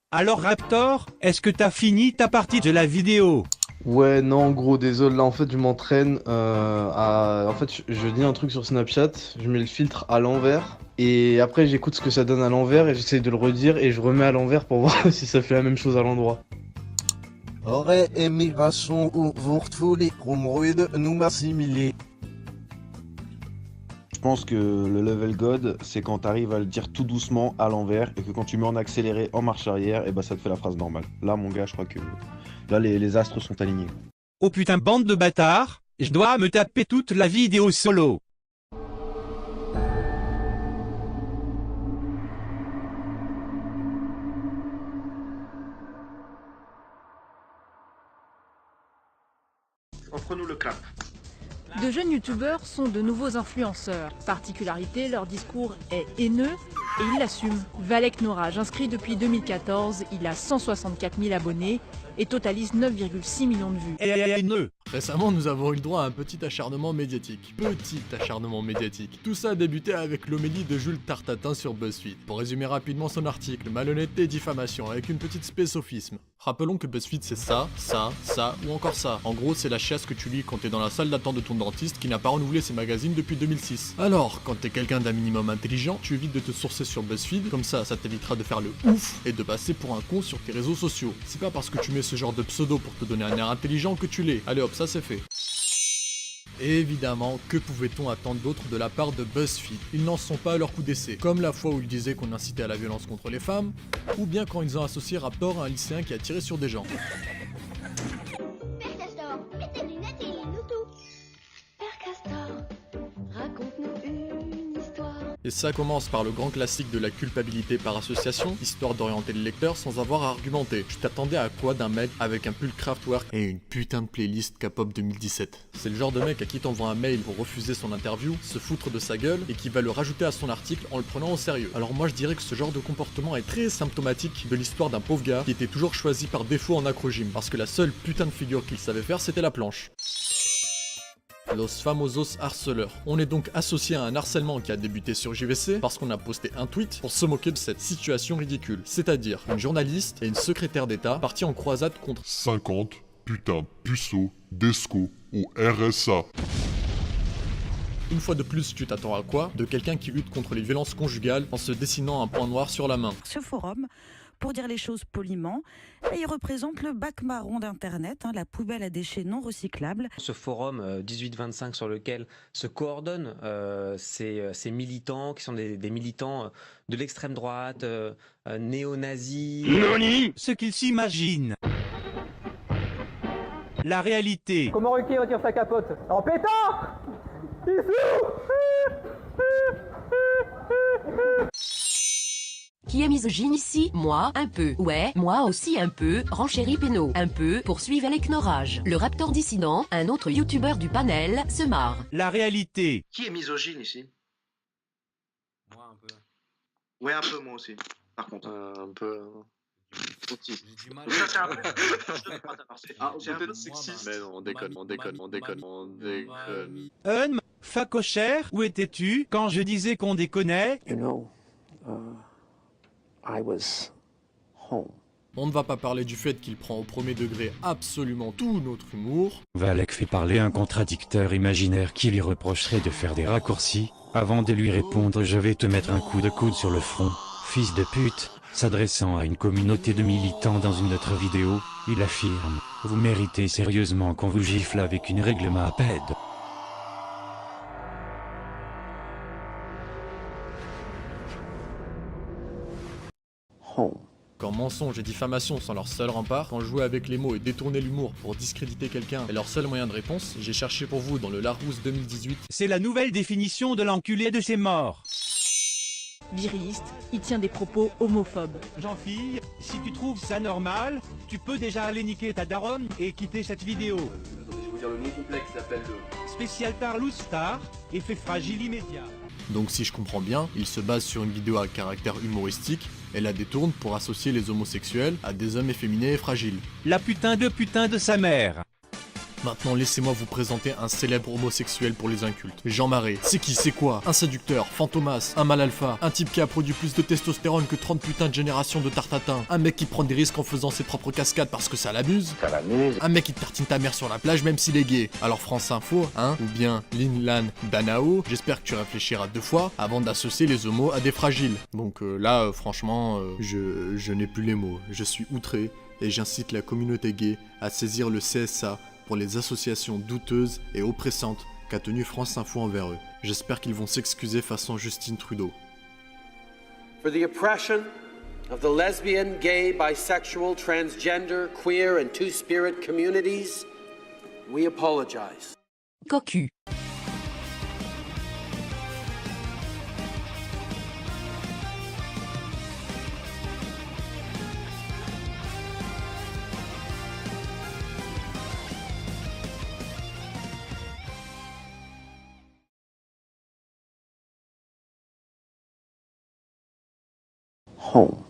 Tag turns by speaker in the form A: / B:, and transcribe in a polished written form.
A: Alors Raptor, est-ce que t'as fini ta partie de la vidéo?
B: Ouais, non, gros, désolé. Là, en fait, je m'entraîne En fait, je dis un truc sur Snapchat, je mets le filtre à l'envers, et après, j'écoute ce que ça donne à l'envers, et j'essaie de le redire, et je remets à l'envère pour voir si ça fait la même chose à l'endroit.
C: Eure Emigration Wurtfuli Rumruide nous assimiler.
D: Je pense que le level God, c'est quand t'arrives à le dire tout doucement à l'envers et que quand tu mets en accéléré en marche arrière, et bah ça te fait la phrase normale. Là, mon gars, je crois que là, les astres sont alignés.
A: Oh putain bande de bâtards, je dois me taper toute la vidéo solo.
E: Offre-nous le clap.
F: De jeunes youtubeurs sont de nouveaux influenceurs. Particularité, leur discours est haineux et ils l'assument. Valek Norage, inscrit depuis 2014, il a 164 000 abonnés et totalise 9,6 millions de vues.
A: Haineux.
G: Récemment, nous avons eu le droit à un petit acharnement médiatique. Petit acharnement médiatique. Tout ça a débuté avec l'homélie de Jules Tartatin sur BuzzFeed. Pour résumer rapidement son article, malhonnêteté et diffamation, avec une petite spésophisme. Rappelons que BuzzFeed c'est ça, ça, ça ou encore ça. En gros, c'est la chiasse que tu lis quand t'es dans la salle d'attente de ton dentiste qui n'a pas renouvelé ses magazines depuis 2006. Alors, quand t'es quelqu'un d'un minimum intelligent, tu évites de te sourcer sur BuzzFeed, comme ça t'évitera de faire le ouf et de passer pour un con sur tes réseaux sociaux. C'est pas parce que tu mets ce genre de pseudo pour te donner un air intelligent que tu l'es. Allez hop, ça c'est fait. Et évidemment, que pouvait-on attendre d'autre de la part de BuzzFeed? Ils n'en sont pas à leur coup d'essai, comme la fois où ils disaient qu'on incitait à la violence contre les femmes, ou bien quand ils ont associé Raptor à un lycéen qui a tiré sur des gens.
H: Père Castor, mets tes lunettes et lis-nous tout. Père Castor, raconte-nous une histoire.
G: Et ça commence par le grand classique de la culpabilité par association, histoire d'orienter le lecteur sans avoir à argumenter. Tu t'attendais à quoi d'un mec avec un pull Kraftwerk et une putain de playlist K-pop 2017? C'est le genre de mec à qui t'envoie un mail pour refuser son interview, se foutre de sa gueule et qui va le rajouter à son article en le prenant au sérieux. Alors moi je dirais que ce genre de comportement est très symptomatique de l'histoire d'un pauvre gars qui était toujours choisi par défaut en acrogym, parce que la seule putain de figure qu'il savait faire c'était la planche. Los famosos harceleurs. On est donc associé à un harcèlement qui a débuté sur JVC parce qu'on a posté un tweet pour se moquer de cette situation ridicule. C'est-à-dire une journaliste et une secrétaire d'État partis en croisade contre
I: 50 putains puceaux d'ESCO ou RSA.
G: Une fois de plus, tu t'attends à quoi? De quelqu'un qui lutte contre les violences conjugales en se dessinant un point noir sur la main.
J: Ce forum, pour dire les choses poliment, il représente le bac marron d'Internet, la poubelle à déchets non recyclables.
K: Ce forum 1825 sur lequel se coordonnent ces militants qui sont des militants de l'extrême droite, néo-nazis.
A: Ce qu'ils s'imaginent. La réalité.
L: Comment Ruquier retire sa capote? En pétard!
M: Qui est misogyne ici? Moi, un peu. Ouais, moi aussi un peu. Renchéri Pénaud, un peu. Poursuive avec Norage. Le Raptor dissident, un autre youtubeur du panel, se marre.
A: La réalité.
E: Qui est misogyne ici?
N: Moi un peu.
E: Ouais, un peu, moi aussi. Par contre.
N: Un peu.
E: Petit.
N: J'ai du mal.
E: Ça, c'est un peu.
N: C'est un peu sexiste. Mais non, on déconne.
A: Facochère, où étais-tu quand je disais qu'on déconnait?
C: You know, I was home.
G: On ne va pas parler du fait qu'il prend au premier degré absolument tout notre humour.
O: Valek fait parler un contradicteur imaginaire qui lui reprocherait de faire des raccourcis. Avant de lui répondre, je vais te mettre un coup de coude sur le front, fils de pute. S'adressant à une communauté de militants dans une autre vidéo, il affirme « Vous méritez sérieusement qu'on vous gifle avec une règle Maped ».
G: Quand mensonge et diffamation sont leur seul rempart, quand jouer avec les mots et détourner l'humour pour discréditer quelqu'un est leur seul moyen de réponse, j'ai cherché pour vous dans le Larousse 2018.
A: C'est la nouvelle définition de l'enculé de ses morts.
F: Viriliste, il tient des propos homophobes.
A: Jean-Fille, si tu trouves ça normal, tu peux déjà aller niquer ta daronne et quitter cette vidéo.
B: Je vais vous dire le nom complexe, s'appelle le...
A: Spécial Tarlous Star, effet fragile immédiat.
G: Donc si je comprends bien, il se base sur une vidéo à caractère humoristique et la détourne pour associer les homosexuels à des hommes efféminés et fragiles.
A: La putain de sa mère.
G: Maintenant, laissez-moi vous présenter un célèbre homosexuel pour les incultes. Jean Marais. C'est qui, c'est quoi? Un séducteur, fantomas, un mâle alpha, un type qui a produit plus de testostérone que 30 putains de générations de tartatins, un mec qui prend des risques en faisant ses propres cascades parce que ça l'amuse, un mec qui te tartine ta mère sur la plage même s'il est gay. Alors France Info, hein, ou bien Lin Lan Danao, j'espère que tu réfléchiras 2 fois avant d'associer les homos à des fragiles. Donc là, franchement, je n'ai plus les mots. Je suis outré et j'incite la communauté gay à saisir le CSA pour les associations douteuses et oppressantes qu'a tenu France Info envers eux. J'espère qu'ils vont s'excuser façon Justine Trudeau.
P: For the oppression of the lesbian, gay, bisexual, transgender, queer and two-spirit communities, we apologize.
M: Cocu.
C: Home.